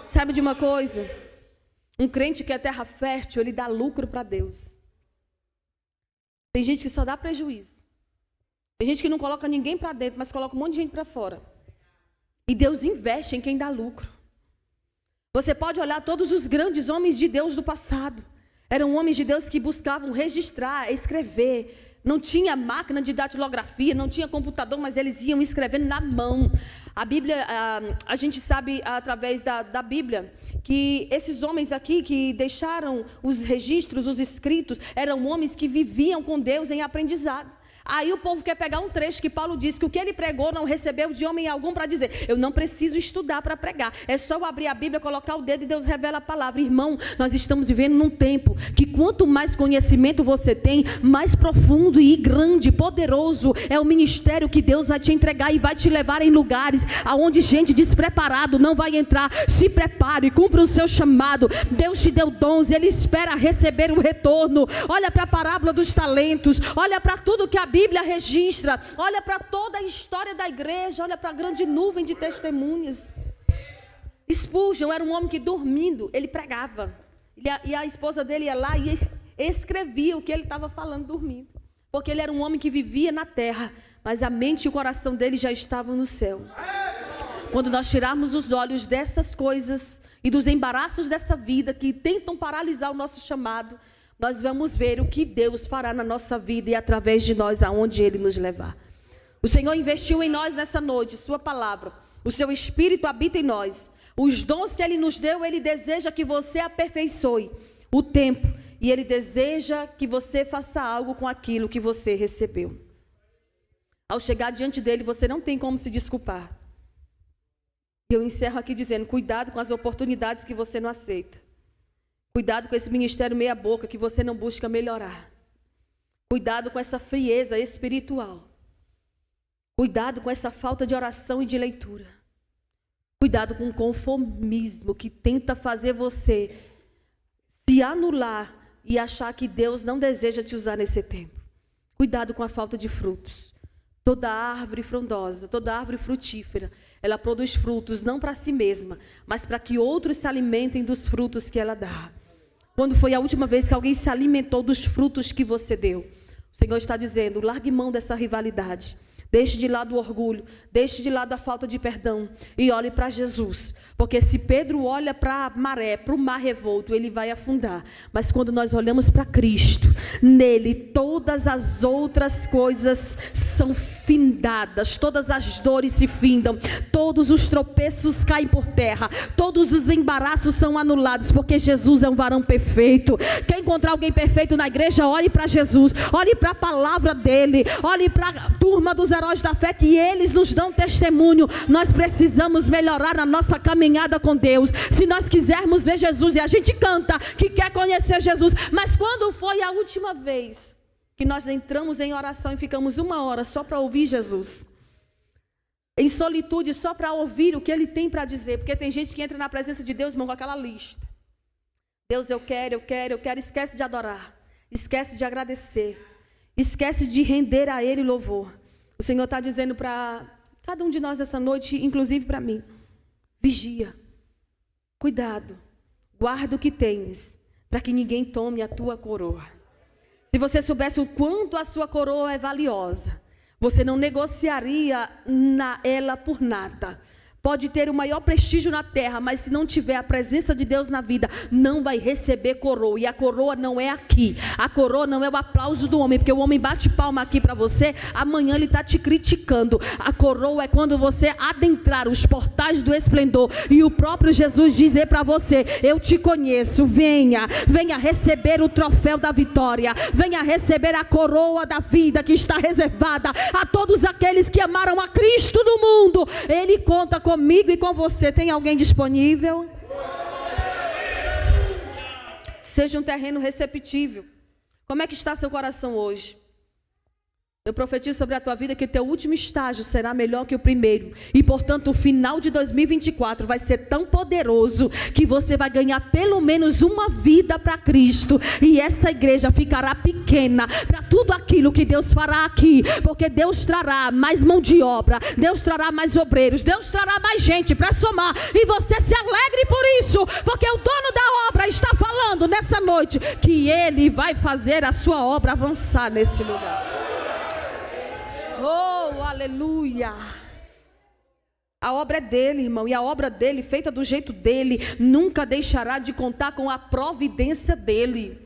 Sabe de uma coisa? Um crente que é terra fértil, ele dá lucro para Deus. Tem gente que só dá prejuízo. Tem gente que não coloca ninguém para dentro, mas coloca um monte de gente para fora. E Deus investe em quem dá lucro. Você pode olhar todos os grandes homens de Deus do passado. Eram homens de Deus que buscavam registrar, escrever. Não tinha máquina de datilografia, não tinha computador, mas eles iam escrevendo na mão. A Bíblia, a gente sabe através da Bíblia, que esses homens aqui que deixaram os registros, os escritos, eram homens que viviam com Deus em aprendizado. Aí o povo quer pegar um trecho que Paulo disse que o que ele pregou não recebeu de homem algum para dizer, eu não preciso estudar para pregar, é só eu abrir a Bíblia, colocar o dedo e Deus revela a palavra. Irmão, nós estamos vivendo num tempo que quanto mais conhecimento você tem, mais profundo e grande, poderoso é o ministério que Deus vai te entregar e vai te levar em lugares aonde gente despreparado não vai entrar. Se prepare, cumpra o seu chamado. Deus te deu dons e Ele espera receber o retorno. Olha para a parábola dos talentos, olha para tudo que a Bíblia registra, olha para toda a história da igreja, olha para a grande nuvem de testemunhas. Spurgeon era um homem que dormindo, ele pregava, e a esposa dele ia lá e escrevia o que ele estava falando dormindo, porque ele era um homem que vivia na terra, mas a mente e o coração dele já estavam no céu. Quando nós tirarmos os olhos dessas coisas e dos embaraços dessa vida que tentam paralisar o nosso chamado, nós vamos ver o que Deus fará na nossa vida e através de nós, aonde Ele nos levar. O Senhor investiu em nós nessa noite, Sua palavra, o Seu Espírito habita em nós. Os dons que Ele nos deu, Ele deseja que você aperfeiçoe o tempo. E Ele deseja que você faça algo com aquilo que você recebeu. Ao chegar diante dEle, você não tem como se desculpar. Eu encerro aqui dizendo, cuidado com as oportunidades que você não aceita. Cuidado com esse ministério meia boca que você não busca melhorar. Cuidado com essa frieza espiritual. Cuidado com essa falta de oração e de leitura. Cuidado com o conformismo que tenta fazer você se anular e achar que Deus não deseja te usar nesse tempo. Cuidado com a falta de frutos. Toda árvore frondosa, toda árvore frutífera, ela produz frutos não para si mesma, mas para que outros se alimentem dos frutos que ela dá. Quando foi a última vez que alguém se alimentou dos frutos que você deu? O Senhor está dizendo, largue mão dessa rivalidade. Deixe de lado o orgulho, deixe de lado a falta de perdão e olhe para Jesus. Porque se Pedro olha para a maré, para o mar revolto, ele vai afundar. Mas quando nós olhamos para Cristo, nele todas as outras coisas são findadas, todas as dores se findam, todos os tropeços caem por terra, todos os embaraços são anulados, porque Jesus é um varão perfeito. Quer encontrar alguém perfeito na igreja? Olhe para Jesus, olhe para a palavra dele, olhe para a turma dos heróis da fé, que eles nos dão testemunho. Nós precisamos melhorar na nossa caminhada com Deus, se nós quisermos ver Jesus. E a gente canta que quer conhecer Jesus, mas quando foi a última vez que nós entramos em oração e ficamos 1 hora só para ouvir Jesus, em solitude, só para ouvir o que Ele tem para dizer? Porque tem gente que entra na presença de Deus, irmão, com aquela lista. Deus, eu quero, esquece de adorar, esquece de agradecer, esquece de render a Ele louvor. O Senhor está dizendo para cada um de nós essa noite, inclusive para mim, vigia, cuidado, guarda o que tens, para que ninguém tome a tua coroa. Se você soubesse o quanto a sua coroa é valiosa, você não negociaria ela por nada. Pode ter o maior prestígio na terra, mas se não tiver a presença de Deus na vida, não vai receber coroa. E a coroa não é aqui, a coroa não é o aplauso do homem, porque o homem bate palma aqui para você, amanhã ele está te criticando. A coroa é quando você adentrar os portais do esplendor e o próprio Jesus dizer para você, eu te conheço, venha receber o troféu da vitória, venha receber a coroa da vida que está reservada a todos aqueles que amaram a Cristo no mundo. Ele conta comigo e com você. Tem alguém disponível? Seja um terreno receptível. Como é que está seu coração hoje? Eu profetizo sobre a tua vida que teu último estágio será melhor que o primeiro. E portanto o final de 2024 vai ser tão poderoso que você vai ganhar pelo menos uma vida para Cristo. E essa igreja ficará pequena para tudo aquilo que Deus fará aqui. Porque Deus trará mais mão de obra, Deus trará mais obreiros, Deus trará mais gente para somar. E você se alegre por isso, porque o dono da obra está falando nessa noite que Ele vai fazer a sua obra avançar nesse lugar. Oh, aleluia. A obra é dele, irmão, e a obra dele, feita do jeito dele, nunca deixará de contar com a providência dele.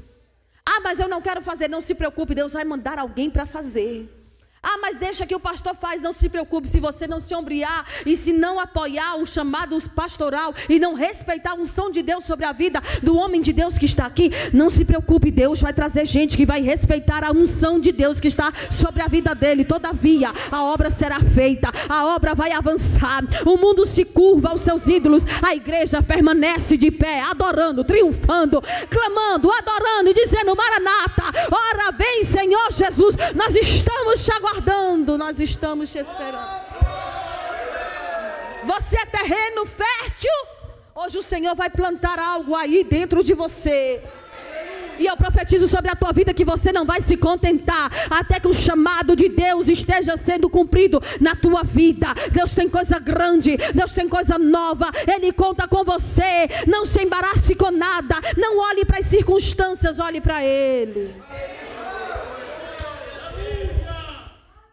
Ah, mas eu não quero fazer. Não se preocupe, Deus vai mandar alguém para fazer. Ah, mas deixa que o pastor faz. Não se preocupe, se você não se ombrear e se não apoiar o chamado pastoral e não respeitar a unção de Deus sobre a vida do homem de Deus que está aqui, não se preocupe, Deus vai trazer gente que vai respeitar a unção de Deus que está sobre a vida dele. Todavia, a obra será feita, a obra vai avançar, o mundo se curva aos seus ídolos, a igreja permanece de pé, adorando, triunfando, clamando, adorando e dizendo, Maranata, ora vem Senhor Jesus, nós estamos te aguardando. Nós estamos te esperando. Você é terreno fértil? Hoje o Senhor vai plantar algo aí dentro de você. E eu profetizo sobre a tua vida que você não vai se contentar até que o chamado de Deus esteja sendo cumprido na tua vida. Deus tem coisa grande, Deus tem coisa nova, Ele conta com você. Não se embarace com nada, não olhe para as circunstâncias, olhe para Ele.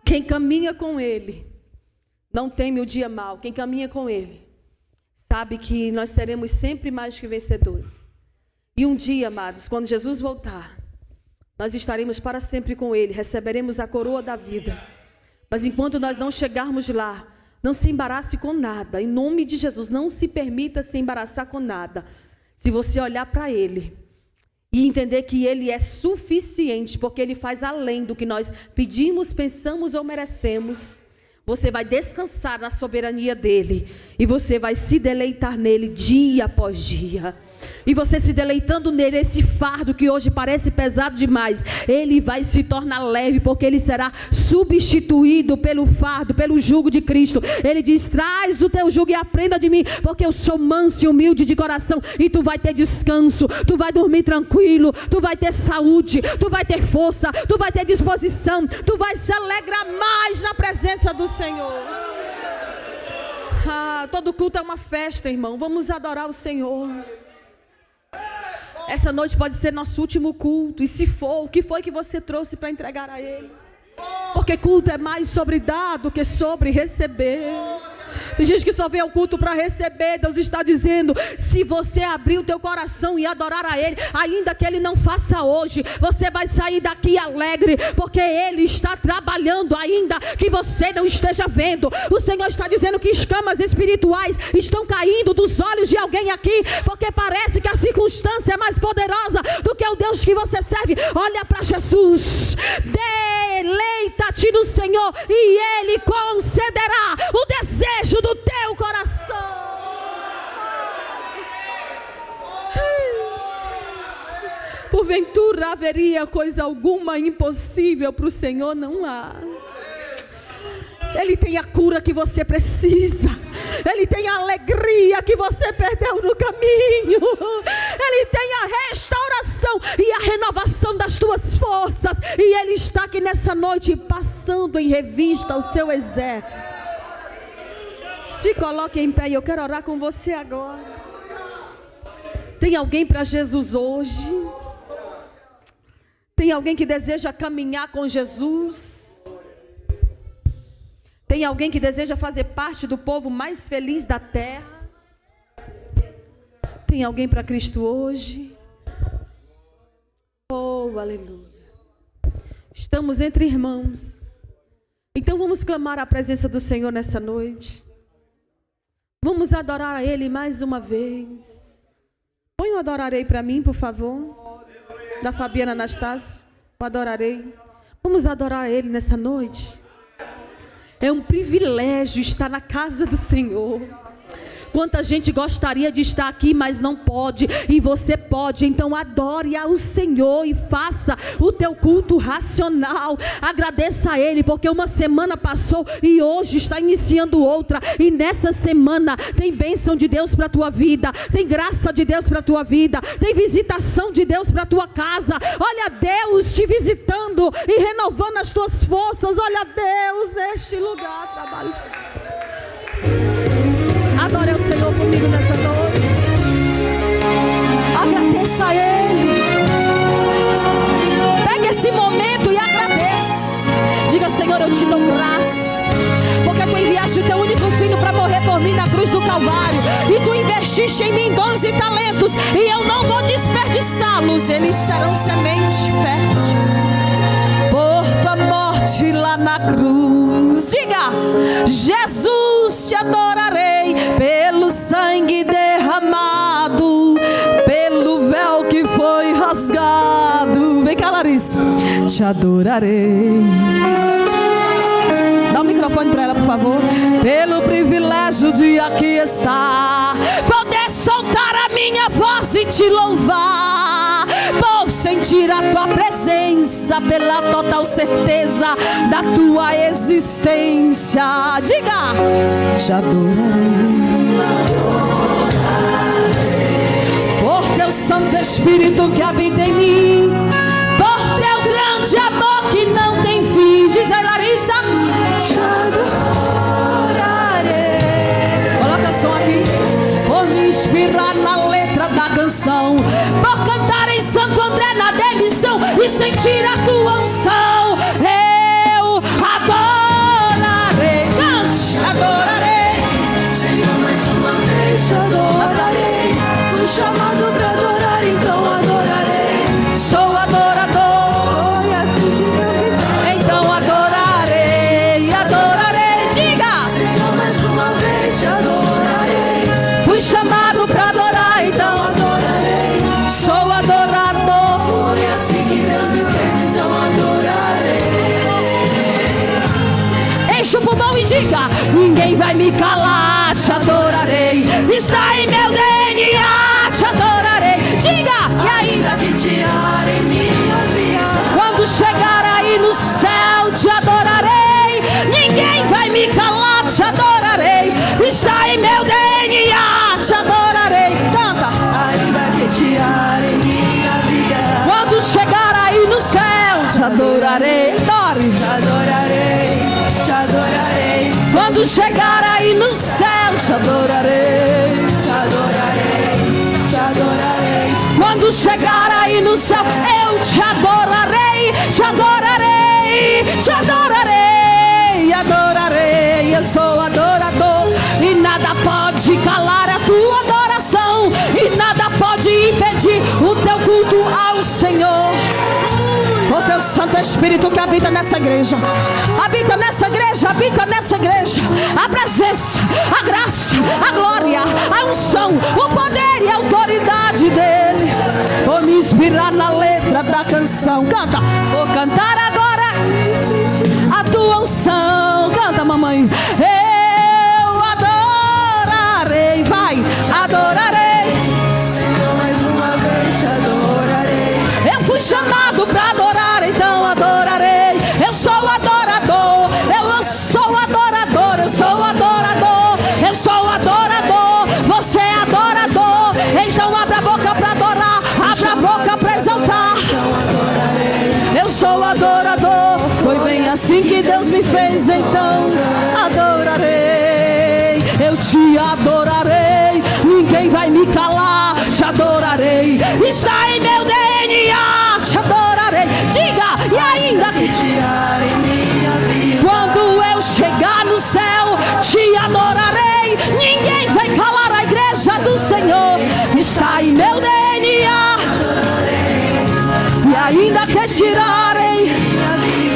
Quem caminha com Ele não teme o dia mau. Quem caminha com Ele sabe que nós seremos sempre mais que vencedores. E um dia, amados, quando Jesus voltar, nós estaremos para sempre com Ele, receberemos a coroa da vida. Mas enquanto nós não chegarmos lá, não se embarace com nada, em nome de Jesus, não se permita se embaraçar com nada. Se você olhar para Ele e entender que Ele é suficiente, porque Ele faz além do que nós pedimos, pensamos ou merecemos, você vai descansar na soberania dEle, e você vai se deleitar nele dia após dia. E você se deleitando nele, esse fardo que hoje parece pesado demais, ele vai se tornar leve, porque ele será substituído pelo fardo, pelo jugo de Cristo. Ele diz: traz o teu jugo e aprenda de mim, porque eu sou manso e humilde de coração, e tu vai ter descanso, tu vai dormir tranquilo, tu vai ter saúde, tu vai ter força, tu vai ter disposição, tu vai se alegrar mais na presença do Senhor. Todo culto é uma festa, irmão. Vamos adorar o Senhor. Essa noite pode ser nosso último culto. E se for, o que foi que você trouxe para entregar a Ele? Porque culto é mais sobre dar do que sobre receber. Tem gente que só vem ao culto para receber. Deus está dizendo: se você abrir o teu coração e adorar a Ele, ainda que Ele não faça hoje, você vai sair daqui alegre, porque Ele está trabalhando ainda que você não esteja vendo. O Senhor está dizendo que escamas espirituais estão caindo dos olhos de alguém aqui, porque parece que a circunstância é mais poderosa do que o Deus que você serve. Olha para Jesus, deleita-te no Senhor e Ele concederá o desejo do teu coração. Porventura haveria coisa alguma impossível para o Senhor? Não há. Ele tem a cura que você precisa. Ele tem a alegria que você perdeu no caminho. Ele tem a restauração e a renovação das tuas forças. E Ele está aqui nessa noite passando em revista o seu exército. Se coloque em pé e eu quero orar com você agora. Tem alguém para Jesus hoje? Tem alguém que deseja caminhar com Jesus? Tem alguém que deseja fazer parte do povo mais feliz da terra? Tem alguém para Cristo hoje? Oh, aleluia. Estamos entre irmãos. Então vamos clamar a presença do Senhor nessa noite. Vamos adorar a Ele mais uma vez. Põe o adorarei para mim, por favor. Da Fabiana Anastácio. O adorarei. Vamos adorar a Ele nessa noite. É um privilégio estar na casa do Senhor. Quanta gente gostaria de estar aqui, mas não pode, e você pode. Então adore ao Senhor e faça o teu culto racional. Agradeça a Ele, porque uma semana passou e hoje está iniciando outra. E nessa semana tem bênção de Deus para a tua vida, tem graça de Deus para a tua vida, tem visitação de Deus para a tua casa. Olha Deus te visitando e renovando as tuas forças. Olha Deus neste lugar trabalhando. Adore ao Senhor comigo nessa noite. Agradeça a Ele. Pega esse momento e agradeça. Diga: Senhor, eu te dou graça, porque tu enviaste o teu único filho para morrer por mim na cruz do Calvário, e tu investiste em mim dons e talentos, e eu não vou desperdiçá-los. Eles serão semente fértil por tua morte lá na cruz. Diga: Jesus, te adorarei pelo sangue derramado, pelo véu que foi rasgado. Vem cá, Larissa. Te adorarei. Dá o microfone para ela, por favor. Pelo privilégio de aqui estar, poder soltar a minha voz e te louvar, por sentir a tua presença, pela total certeza da tua existência. Diga: te adorarei. Por teu Santo Espírito que habita em mim, por teu grande amor que não tem fim. Diz aí, Larissa. Te adorarei. Coloca som aqui. Por me inspirar na letra da canção, por cantar em Santo André na demissão e sentir a tua unção, eu adorarei. Cante: adorarei. Senhor, mais uma vez te adorarei. Fui chamado para adorar, então adorarei. Sou adorador. vai me calar, te adorarei. Está em meu DNA, te adorarei. Diga, e ainda que tirarem minha vida, quando chegar aí no céu, te adorarei. Ninguém vai me calar, te adorarei. Está em meu DNA, te adorarei. Canta. Ainda que tirarem minha vida, quando chegar aí no céu, te adorarei. Adore. Te adorarei, te adorarei. Quando chegar aí no céu, te adorarei. Te adorarei, te adorarei. Quando chegar aí no céu, eu te adorarei. Te adorarei, te adorarei. Adorarei, eu sou adorador. E nada pode calar a tua adoração. E nada pode impedir o teu culto ao Senhor. O teu Santo Espírito que habita nessa igreja. Habita nessa igreja, habita nessa igreja. A presença, a graça, a glória, a unção, o poder e a autoridade dele. Vou me inspirar na letra da canção. Canta, vou cantar agora a tua unção. Canta, mamãe. Eu adorarei, vai, adorarei. Senhor, mais uma vez te adorarei. Eu fui chamado para adorar, então adorarei. Eu sou adorador, eu sou adorador, eu sou adorador, eu sou adorador. Você é adorador, então abre a boca para adorar, abre a boca para exaltar. Eu sou adorador, foi bem assim que Deus me fez, então adorarei. Eu te adorarei, ninguém vai me calar, te adorarei. Está em meu DNA, te adorarei. Diga, e ainda que tirarem minha vida, quando eu chegar no céu, te adorarei. Ninguém vai calar a igreja do Senhor. Está em meu DNA. E ainda que tirarem,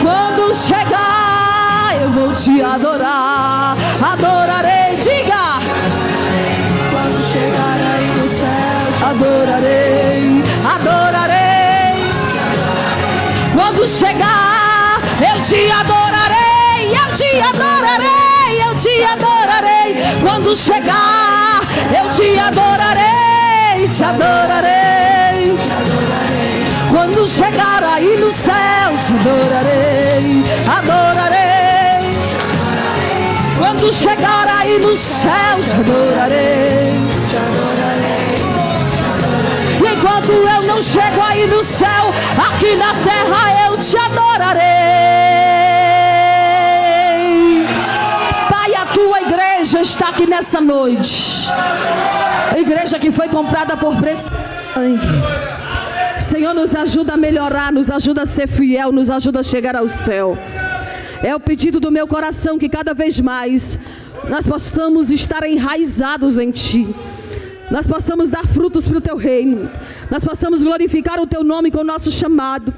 quando chegar, eu vou te adorar. Adorarei, diga. Quando chegar aí no céu, adorarei, adorarei. Quando chegar, eu te adorarei, eu te adorarei, eu te adorarei. Quando chegar, eu te adorarei, te adorarei. Quando chegar aí no céu, te adorarei, adorarei. Quando chegar aí no céu, te adorarei, te adorarei. E enquanto eu não chego aí no céu, aqui na terra eu te adorarei. Pai, a tua igreja está aqui nessa noite. A igreja que foi comprada por preço de sangue. Senhor, nos ajuda a melhorar, nos ajuda a ser fiel, nos ajuda a chegar ao céu. É o pedido do meu coração que cada vez mais nós possamos estar enraizados em Ti. Nós possamos dar frutos para o Teu reino. Nós possamos glorificar o Teu nome com o nosso chamado.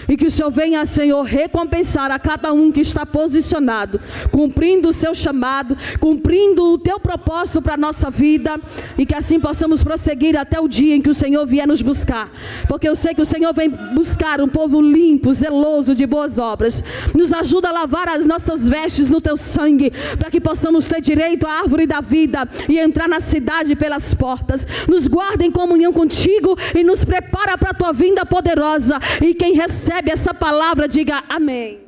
E que o Senhor venha, Senhor, recompensar a cada um que está posicionado, cumprindo o seu chamado, cumprindo o Teu propósito para a nossa vida. E que assim possamos prosseguir até o dia em que o Senhor vier nos buscar. Porque eu sei que o Senhor vem buscar um povo limpo, zeloso de boas obras. Nos ajuda a lavar as nossas vestes no Teu sangue, para que possamos ter direito à árvore da vida e entrar na cidade pelas portas. Nos guarda em comunhão contigo e nos prepara para a Tua vinda poderosa. E quem recebe essa palavra, diga amém.